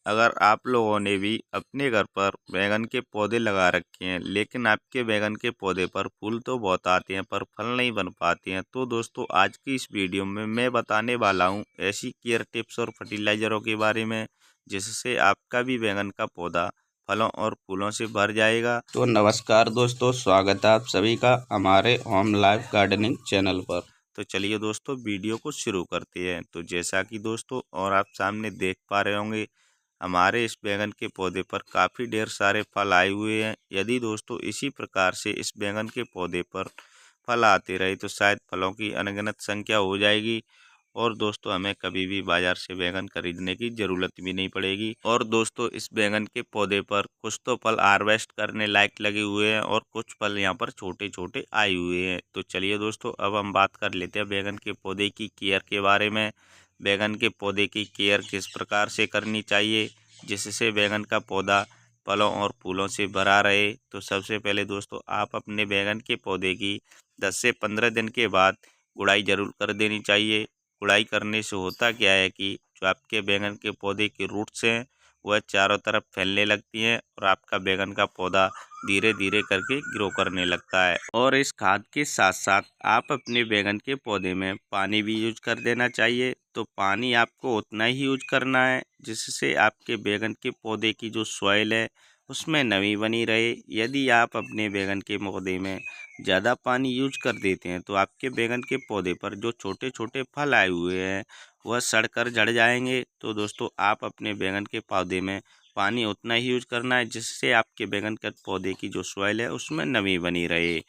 अगर आप लोगों ने भी अपने घर पर बैंगन के पौधे लगा रखे हैं, लेकिन आपके बैंगन के पौधे पर फूल तो बहुत आते हैं पर फल नहीं बन पाते हैं, तो दोस्तों आज की इस वीडियो में मैं बताने वाला हूं ऐसी केयर टिप्स और फर्टिलाइजरों के बारे में जिससे आपका भी बैंगन का पौधा फलों और फूलों से भर जाएगा। तो नमस्कार दोस्तों, स्वागत है आप सभी का हमारे होम लाइफ गार्डनिंग चैनल पर। तो चलिए दोस्तों वीडियो को शुरू करते हैं। तो जैसा कि दोस्तों और आप सामने देख पा रहे होंगे, हमारे इस बैंगन के पौधे पर काफ़ी ढेर सारे फल आए हुए हैं। यदि दोस्तों इसी प्रकार से इस बैंगन के पौधे पर फल आते रहे तो शायद फलों की अनगिनत संख्या हो जाएगी और दोस्तों हमें कभी भी बाजार से बैंगन खरीदने की ज़रूरत भी नहीं पड़ेगी। और दोस्तों इस बैंगन के पौधे पर कुछ तो फल हार्वेस्ट करने लायक लगे हुए हैं और कुछ फल यहाँ पर छोटे छोटे आए हुए हैं। तो चलिए दोस्तों अब हम बात कर लेते हैं बैंगन के पौधे की केयर के बारे में। बैंगन के पौधे की केयर किस प्रकार से करनी चाहिए जिससे बैंगन का पौधा फलों और फूलों से भरा रहे। तो सबसे पहले दोस्तों आप अपने बैंगन के पौधे की 10 से 15 दिन के बाद गुड़ाई ज़रूर कर देनी चाहिए। गुड़ाई करने से होता क्या है कि जो आपके बैंगन के पौधे की रूट्स हैं वह चारों तरफ फैलने लगती हैं और आपका बैंगन का पौधा धीरे धीरे करके ग्रो करने लगता है। और इस खाद के साथ साथ आप अपने बैंगन के पौधे में पानी भी यूज कर देना चाहिए। तो पानी आपको उतना ही यूज करना है जिससे आपके बैंगन के पौधे की जो सॉइल है उसमें नमी बनी रहे। यदि आप अपने बैंगन के पौधे में ज़्यादा पानी यूज कर देते हैं तो आपके बैंगन के पौधे पर जो छोटे छोटे फल आए हुए हैं वह सड़कर झड़ जाएंगे। तो दोस्तों आप अपने बैंगन के पौधे में पानी उतना ही यूज करना है जिससे आपके बैंगन के पौधे की जो सॉइल है उसमें नमी बनी रहे।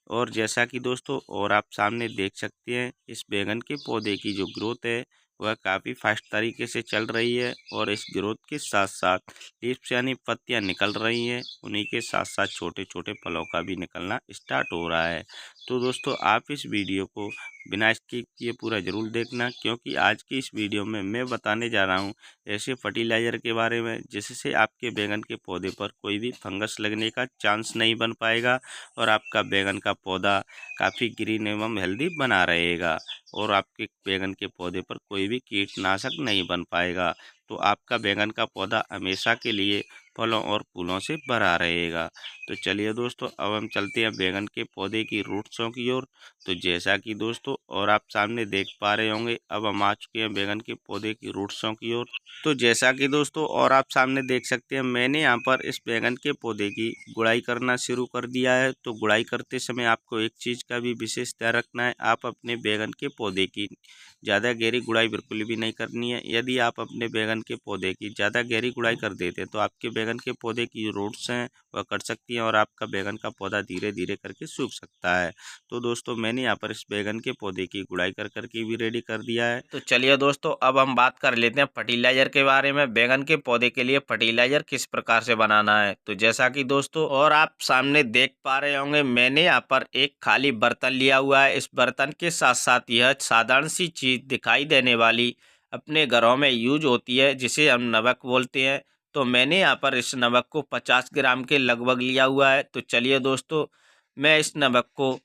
और जैसा कि दोस्तों और आप सामने देख सकते हैं इस बैंगन के पौधे की जो ग्रोथ है वह काफ़ी फास्ट तरीके से चल रही है और इस ग्रोथ के साथ साथ लीव्स यानी पत्तियां निकल रही हैं, उन्हीं के साथ साथ छोटे छोटे फलों का भी निकलना स्टार्ट हो रहा है। तो दोस्तों आप इस वीडियो को बिना स्किप किए पूरा ज़रूर देखना, क्योंकि आज की इस वीडियो में मैं बताने जा रहा हूँ ऐसे फर्टिलाइज़र के बारे में जिससे आपके बैंगन के पौधे पर कोई भी फंगस लगने का चांस नहीं बन पाएगा और आपका बैंगन का पौधा काफ़ी ग्रीन एवं हेल्दी बना रहेगा और आपके बैंगन के पौधे पर कोई भी कीटनाशक नहीं बन पाएगा। तो आपका बैंगन का पौधा हमेशा के लिए फलों और फूलों से भरा रहेगा। तो चलिए दोस्तों अब हम चलते हैं बैंगन के पौधे की रूट्सों की ओर। तो जैसा कि दोस्तों और आप सामने देख पा रहे होंगे अब हम आ चुके हैं बैंगन के पौधे की रूट्सों की ओर। तो जैसा कि दोस्तों और आप सामने देख सकते हैं मैंने यहाँ पर इस बैंगन के पौधे की गुड़ाई करना शुरू कर दिया है। तो गुड़ाई करते समय आपको एक चीज़ का भी विशेष ध्यान रखना है, आप अपने बैंगन के पौधे की ज़्यादा गहरी गुड़ाई बिल्कुल भी नहीं करनी है। यदि आप अपने बैंगन के पौधे की ज़्यादा गहरी गुड़ाई कर देते हैं तो आपके बैंगन के पौधे की जो रूट्स हैं वह कट सकती हैं और आपका बैंगन का पौधा धीरे धीरे करके सूख सकता है। तो दोस्तों मैंने यहाँ पर इस बैंगन के पौधे की गुड़ाई कर करके भी रेडी कर दिया है। तो चलिए दोस्तों अब हम बात कर लेते हैं फर्टिलाइजर के बारे में। बैंगन के पौधे के लिए फर्टिलाइजर किस प्रकार से बनाना है। तो जैसा कि दोस्तों और आप सामने देख पा रहे होंगे मैंने यहाँ पर एक खाली बर्तन लिया हुआ है। इस बर्तन के साथ साथ यह साधारण सी चीज दिखाई देने वाली अपने घरों में यूज होती है जिसे हम नमक बोलते हैं। तो मैंने यहाँ पर इस नमक को 50 ग्राम के लगभग लिया हुआ है। तो चलिए दोस्तों मैं इस नमक को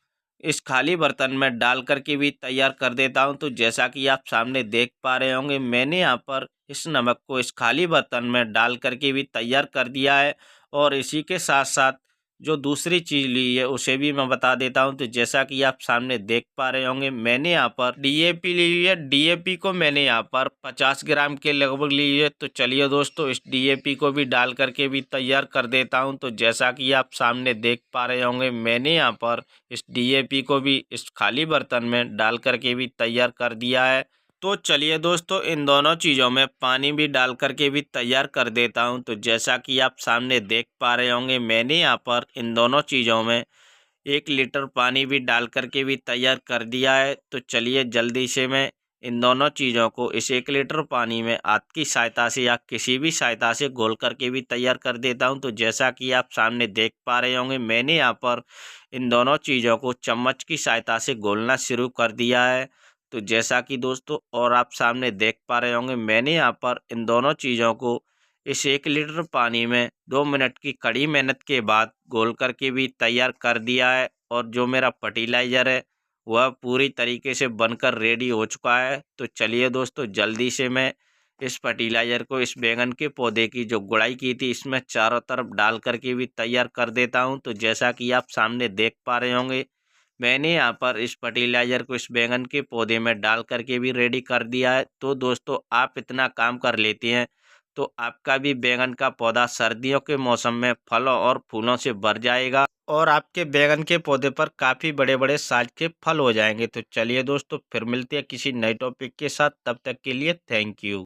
इस खाली बर्तन में डाल करके भी तैयार कर देता हूं। तो जैसा कि आप सामने देख पा रहे होंगे मैंने यहाँ पर इस नमक को इस खाली बर्तन में डाल करके भी तैयार कर दिया है। और इसी के साथ साथ जो दूसरी चीज़ ली है उसे भी मैं बता देता हूं। तो जैसा कि आप सामने देख पा रहे होंगे मैंने यहाँ पर डीएपी ली है। डीएपी को मैंने यहाँ पर 50 ग्राम के लगभग ली है। तो चलिए दोस्तों इस डीएपी को भी डाल करके भी तैयार कर देता हूं। तो जैसा कि आप सामने देख पा रहे होंगे मैंने यहाँ पर इस डीएपी को भी इस खाली बर्तन में डाल करके भी तैयार कर दिया है। तो चलिए दोस्तों इन दोनों चीज़ों में पानी भी डाल करके भी तैयार कर देता हूं। तो जैसा कि आप सामने देख पा रहे होंगे मैंने यहाँ पर इन दोनों चीज़ों में 1 लीटर पानी भी डाल करके भी तैयार कर दिया है। तो चलिए जल्दी से मैं इन दोनों चीज़ों को इस 1 लीटर पानी में हाथ की सहायता से या किसी भी सहायता से घोल करके भी तैयार कर देता हूं। तो जैसा कि आप सामने देख पा रहे होंगे मैंने यहाँ पर इन दोनों चीज़ों को चम्मच की सहायता से घोलना शुरू कर दिया है। तो जैसा कि दोस्तों और आप सामने देख पा रहे होंगे मैंने यहाँ पर इन दोनों चीज़ों को इस 1 लीटर पानी में 2 मिनट की कड़ी मेहनत के बाद घोल करके भी तैयार कर दिया है। और जो मेरा फर्टिलाइज़र है वह पूरी तरीके से बनकर रेडी हो चुका है। तो चलिए दोस्तों जल्दी से मैं इस फर्टिलाइज़र को इस बैंगन के पौधे की जो गुड़ाई की थी इसमें चारों तरफ डाल करके भी तैयार कर देता हूं। तो जैसा कि आप सामने देख पा रहे होंगे, मैंने यहाँ पर इस फर्टिलाइज़र को इस बैंगन के पौधे में डाल करके भी रेडी कर दिया है। तो दोस्तों, आप इतना काम कर लेते हैं तो आपका भी बैंगन का पौधा सर्दियों के मौसम में फलों और फूलों से भर जाएगा और आपके बैंगन के पौधे पर काफ़ी बड़े-बड़े साइज के फल हो जाएंगे। तो चलिए दोस्तों, फिर मिलते हैं किसी नए टॉपिक के साथ। तब तक के लिए थैंक यू।